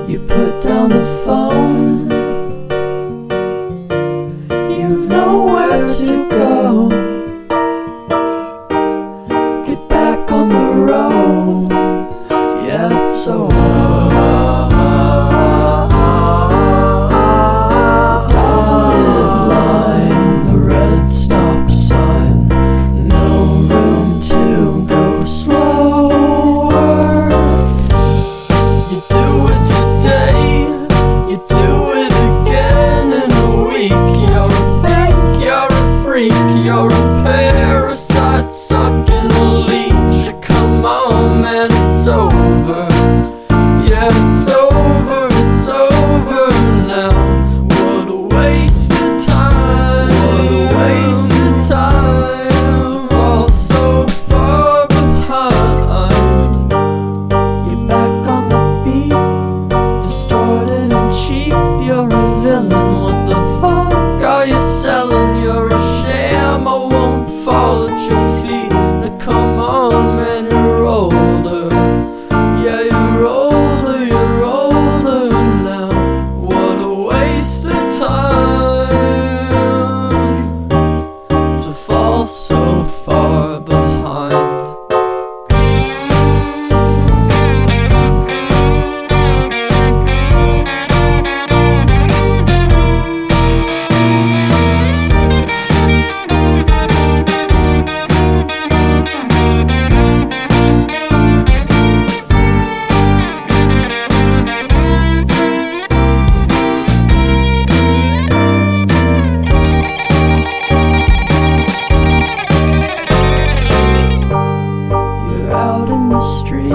You put down the phone, you've nowhere to go. Get back on the road, yeah, it's over. You're a parasite sucking a leech. Come on, man, it's over. Yeah, it's over, it's over now. What a waste of time. What a waste of time to fall so far behind. You're back on the beat, distorted and cheap. You're a villain, what the fuck are you selling? You're a sham, I won't fall at your feet. Now come on, man, you're older. Yeah, you're older, you're older now. What a waste of time to fall so far behind. Out in the street,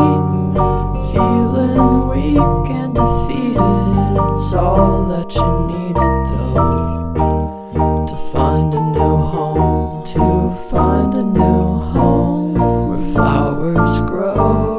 feeling weak and defeated. It's all that you needed though, to find a new home, to find a new home where flowers grow.